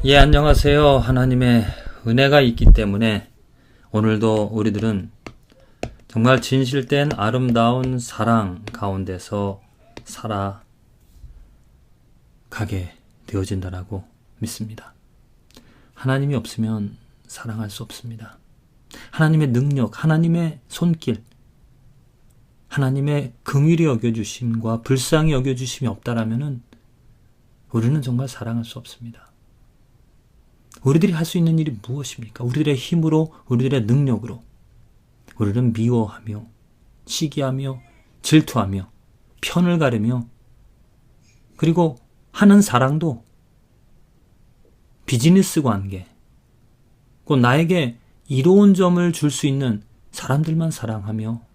예, 안녕하세요. 하나님의 은혜가 있기 때문에 오늘도 우리들은 정말 진실된 아름다운 사랑 가운데서 살아가게 되어진다라고 믿습니다. 하나님이 없으면 사랑할 수 없습니다. 하나님의 능력, 하나님의 손길, 하나님의 긍휼히 여겨주심과 불쌍히 여겨주심이 없다라면은 우리는 정말 사랑할 수 없습니다. 우리들이 할 수 있는 일이 무엇입니까? 우리들의 힘으로, 우리들의 능력으로 우리는 미워하며 시기하며 질투하며 편을 가르며 그리고 하는 사랑도 비즈니스 관계, 곧 나에게 이로운 점을 줄 수 있는 사람들만 사랑하며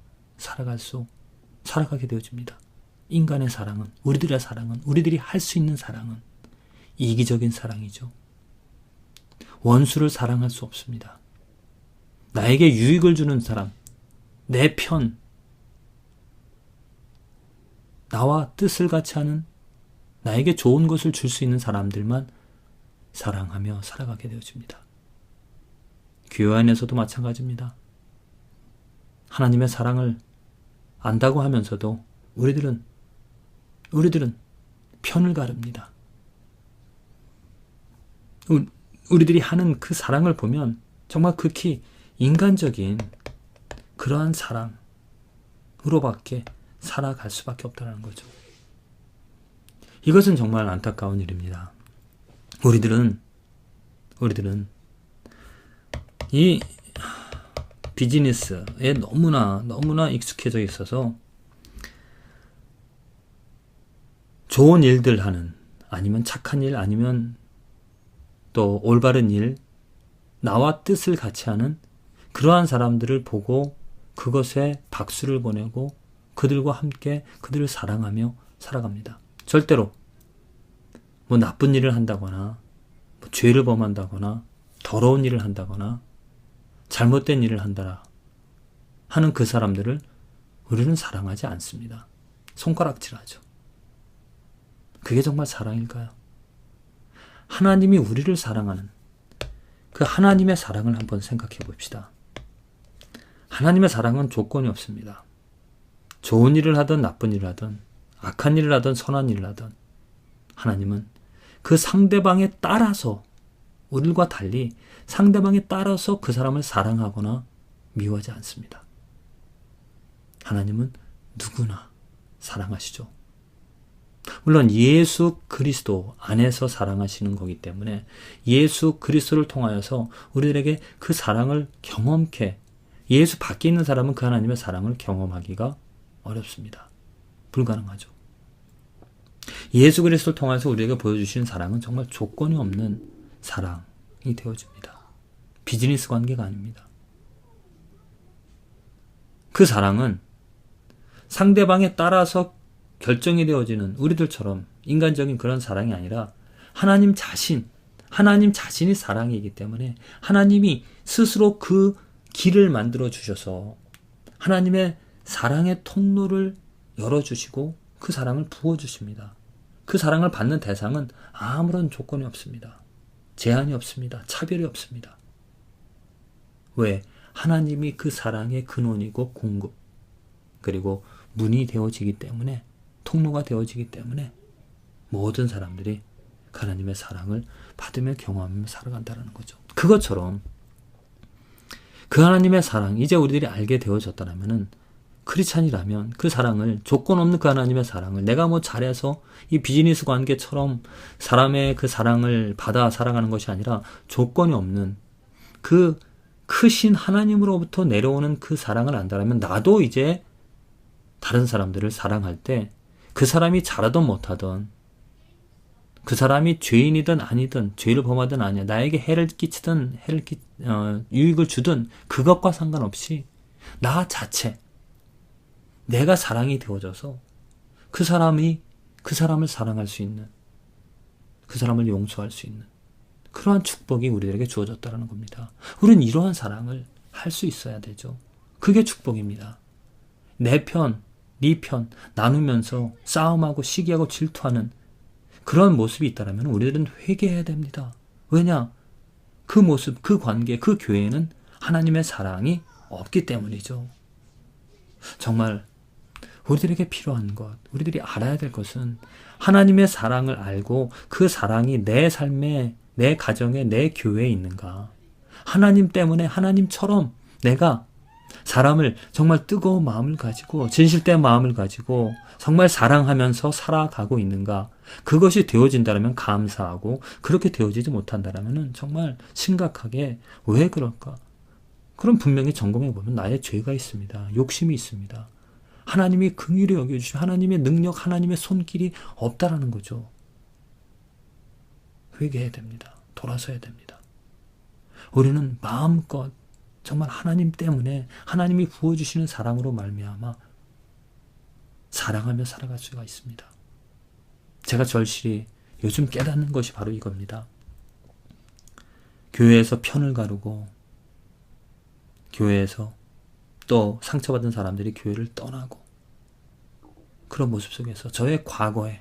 살아가게 되어집니다. 인간의 사랑은, 우리들의 사랑은, 우리들이 할 수 있는 사랑은 이기적인 사랑이죠. 원수를 사랑할 수 없습니다. 나에게 유익을 주는 사람, 내 편, 나와 뜻을 같이 하는, 나에게 좋은 것을 줄 수 있는 사람들만 사랑하며 살아가게 되어집니다. 교회 안에서도 마찬가지입니다. 하나님의 사랑을 안다고 하면서도 우리들은 편을 가릅니다. 우리들이 하는 그 사랑을 보면 정말 극히 인간적인 그러한 사랑으로밖에 살아갈 수밖에 없다는 거죠. 이것은 정말 안타까운 일입니다. 우리들은 이 비즈니스에 너무나 익숙해져 있어서 좋은 일들 하는, 아니면 착한 일, 아니면 또 올바른 일, 나와 뜻을 같이 하는 그러한 사람들을 보고 그것에 박수를 보내고 그들과 함께 그들을 사랑하며 살아갑니다. 절대로 나쁜 일을 한다거나 죄를 범한다거나 더러운 일을 한다거나 잘못된 일을 한다 하는 그 사람들을 우리는 사랑하지 않습니다. 손가락질하죠. 그게 정말 사랑일까요? 하나님이 우리를 사랑하는 그 하나님의 사랑을 한번 생각해 봅시다. 하나님의 사랑은 조건이 없습니다. 좋은 일을 하든 나쁜 일을 하든 악한 일을 하든 선한 일을 하든 하나님은 그 상대방에 따라서, 우리과 달리 상대방에 따라서 그 사람을 사랑하거나 미워하지 않습니다. 하나님은 누구나 사랑하시죠. 물론 예수 그리스도 안에서 사랑하시는 거기 때문에 예수 그리스도를 통하여서 우리들에게 그 사랑을 경험케, 예수 밖에 있는 사람은 그 하나님의 사랑을 경험하기가 어렵습니다. 불가능하죠. 예수 그리스도를 통해서 우리에게 보여주시는 사랑은 정말 조건이 없는 사랑이 되어집니다. 비즈니스 관계가 아닙니다. 그 사랑은 상대방에 따라서 결정이 되어지는 우리들처럼 인간적인 그런 사랑이 아니라 하나님 자신이 사랑이기 때문에 하나님이 스스로 그 길을 만들어 주셔서 하나님의 사랑의 통로를 열어주시고 그 사랑을 부어주십니다. 그 사랑을 받는 대상은 아무런 조건이 없습니다. 제한이 없습니다. 차별이 없습니다. 왜? 하나님이 그 사랑의 근원이고 공급, 그리고 문이 되어지기 때문에, 통로가 되어지기 때문에 모든 사람들이 하나님의 사랑을 받으며 경험하며 살아간다는 거죠. 그것처럼 그 하나님의 사랑, 이제 우리들이 알게 되어졌다면, 크리스찬이라면 그 사랑을, 조건 없는 그 하나님의 사랑을 내가 잘해서 이 비즈니스 관계처럼 사람의 그 사랑을 받아 살아가는 것이 아니라 조건이 없는 그 크신 하나님으로부터 내려오는 그 사랑을 안다면 나도 이제 다른 사람들을 사랑할 때 그 사람이 잘하든 못하든, 그 사람이 죄인이든 아니든, 죄를 범하든 아니야, 나에게 해를 끼치든 유익을 주든 그것과 상관없이 나 자체, 내가 사랑이 되어져서 그 사람을 사랑할 수 있는, 그 사람을 용서할 수 있는 그러한 축복이 우리들에게 주어졌다는 겁니다. 우리는 이러한 사랑을 할 수 있어야 되죠. 그게 축복입니다. 내 편, 네 편 나누면서 싸움하고 시기하고 질투하는 그런 모습이 있다면 우리들은 회개해야 됩니다. 왜냐? 그 모습, 그 관계, 그 교회에는 하나님의 사랑이 없기 때문이죠. 정말 우리들에게 필요한 것, 우리들이 알아야 될 것은 하나님의 사랑을 알고 그 사랑이 내 삶에, 내 가정에, 내 교회에 있는가. 하나님 때문에 하나님처럼 내가 사람을 정말 뜨거운 마음을 가지고 진실된 마음을 가지고 정말 사랑하면서 살아가고 있는가. 그것이 되어진다면 감사하고 그렇게 되어지지 못한다면 정말 심각하게 왜 그럴까? 그럼 분명히 점검해 보면 나의 죄가 있습니다. 욕심이 있습니다. 하나님이 긍휼히 여겨주시면 하나님의 능력, 하나님의 손길이 없다라는 거죠. 회개해야 됩니다. 돌아서야 됩니다. 우리는 마음껏 정말 하나님 때문에 하나님이 부어주시는 사랑으로 말미암아 사랑하며 살아갈 수가 있습니다. 제가 절실히 요즘 깨닫는 것이 바로 이겁니다. 교회에서 편을 가르고 교회에서 또 상처받은 사람들이 교회를 떠나고 그런 모습 속에서 저의 과거에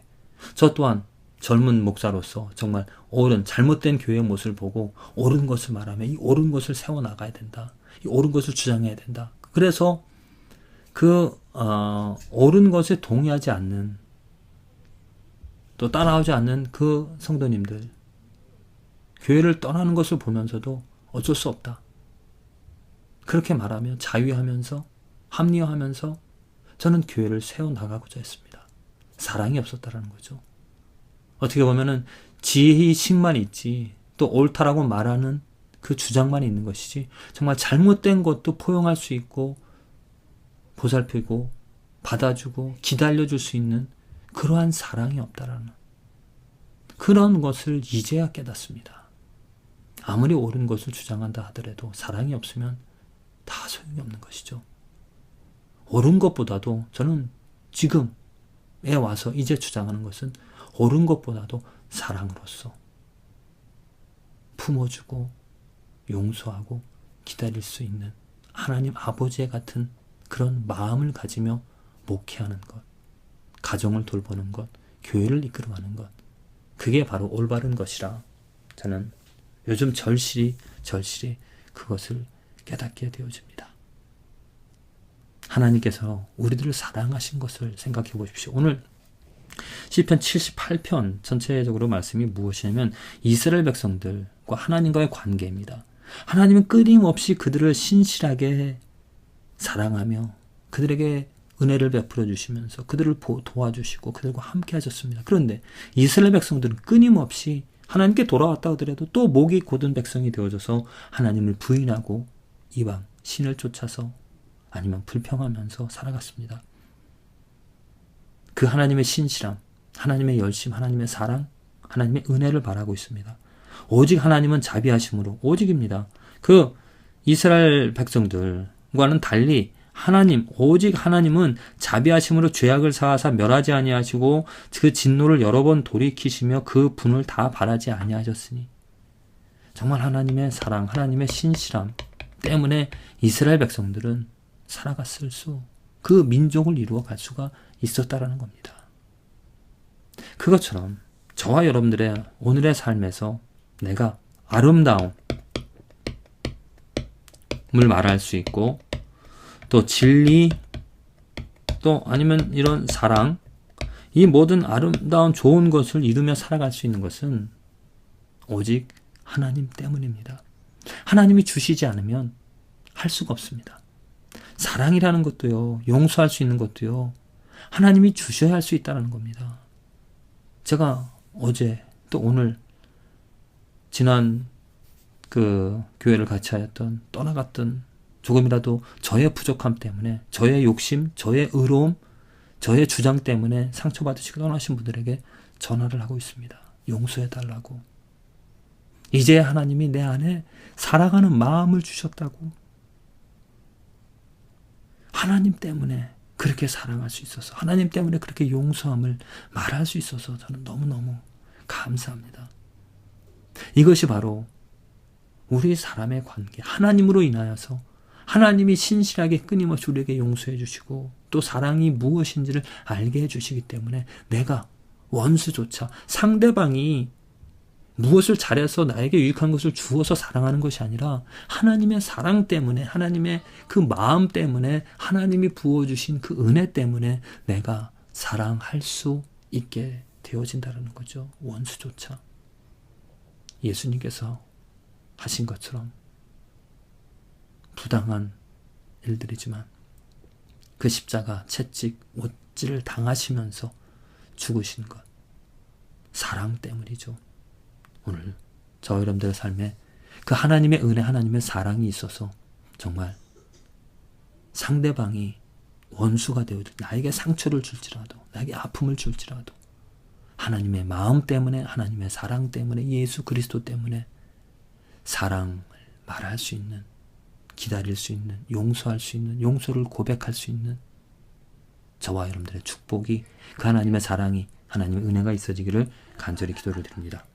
저 또한 젊은 목사로서 정말 옳은 잘못된 교회의 모습을 보고 옳은 것을 말하며 이 옳은 것을 세워나가야 된다. 이 옳은 것을 주장해야 된다. 그래서 그 옳은 것에 동의하지 않는 또 따라오지 않는 그 성도님들 교회를 떠나는 것을 보면서도 어쩔 수 없다. 그렇게 말하며 자유하면서 합리화하면서 저는 교회를 세워나가고자 했습니다. 사랑이 없었다라는 거죠. 어떻게 보면은 지혜의식만 있지 또 옳다라고 말하는 그 주장만 있는 것이지 정말 잘못된 것도 포용할 수 있고 보살피고 받아주고 기다려줄 수 있는 그러한 사랑이 없다라는 그런 것을 이제야 깨닫습니다. 아무리 옳은 것을 주장한다 하더라도 사랑이 없으면 다 소용이 없는 것이죠. 옳은 것보다도 저는 지금에 와서 이제 주장하는 것은 옳은 것보다도 사랑으로서 품어주고 용서하고 기다릴 수 있는 하나님 아버지의 같은 그런 마음을 가지며 목회하는 것, 가정을 돌보는 것, 교회를 이끌어가는 것, 그게 바로 올바른 것이라 저는 요즘 절실히 그것을 깨닫게 되어집니다. 하나님께서 우리들을 사랑하신 것을 생각해 보십시오. 오늘 시편 78편 전체적으로 말씀이 무엇이냐면 이스라엘 백성들과 하나님과의 관계입니다. 하나님은 끊임없이 그들을 신실하게 사랑하며 그들에게 은혜를 베풀어 주시면서 그들을 도와주시고 그들과 함께 하셨습니다. 그런데 이스라엘 백성들은 끊임없이 하나님께 돌아왔다 하더라도 또 목이 곧은 백성이 되어져서 하나님을 부인하고 이방 신을 쫓아서 아니면 불평하면서 살아갔습니다. 그 하나님의 신실함, 하나님의 열심, 하나님의 사랑, 하나님의 은혜를 바라고 있습니다. 오직 하나님은 자비하심으로 오직입니다. 그 이스라엘 백성들과는 달리 오직 하나님은 자비하심으로 죄악을 사하사 멸하지 아니하시고 그 진노를 여러 번 돌이키시며 그 분을 다 바라지 아니하셨으니 정말 하나님의 사랑, 하나님의 신실함 때문에 이스라엘 백성들은 살아갔을 그 민족을 이루어 갈 수가 있었다라는 겁니다. 그것처럼 저와 여러분들의 오늘의 삶에서 내가 아름다움을 말할 수 있고 또 진리 또 아니면 이런 사랑 이 모든 아름다운 좋은 것을 이루며 살아갈 수 있는 것은 오직 하나님 때문입니다. 하나님이 주시지 않으면 할 수가 없습니다. 사랑이라는 것도요, 용서할 수 있는 것도요, 하나님이 주셔야 할 수 있다는 겁니다. 제가 어제 또 오늘 지난 그 교회를 같이 하였던 떠나갔던 조금이라도 저의 부족함 때문에 저의 욕심, 저의 의로움, 저의 주장 때문에 상처받으시고 떠나신 분들에게 전화를 하고 있습니다. 용서해달라고. 이제 하나님이 내 안에 살아가는 마음을 주셨다고. 하나님 때문에 그렇게 사랑할 수 있어서 하나님 때문에 그렇게 용서함을 말할 수 있어서 저는 너무너무 감사합니다. 이것이 바로 우리 사람의 관계, 하나님으로 인하여서 하나님이 신실하게 끊임없이 우리에게 용서해 주시고 또 사랑이 무엇인지를 알게 해 주시기 때문에 내가 원수조차 상대방이 무엇을 잘해서 나에게 유익한 것을 주어서 사랑하는 것이 아니라 하나님의 사랑 때문에, 하나님의 그 마음 때문에, 하나님이 부어주신 그 은혜 때문에 내가 사랑할 수 있게 되어진다는 거죠. 원수조차. 예수님께서 하신 것처럼 부당한 일들이지만 그 십자가, 채찍, 못질을 당하시면서 죽으신 것, 사랑 때문이죠. 오늘 저와 여러분들의 삶에 그 하나님의 은혜, 하나님의 사랑이 있어서 정말 상대방이 원수가 되어 나에게 상처를 줄지라도, 나에게 아픔을 줄지라도 하나님의 마음 때문에, 하나님의 사랑 때문에, 예수 그리스도 때문에 사랑을 말할 수 있는, 기다릴 수 있는, 용서할 수 있는, 용서를 고백할 수 있는 저와 여러분들의 축복이, 그 하나님의 사랑이, 하나님의 은혜가 있어지기를 간절히 기도를 드립니다.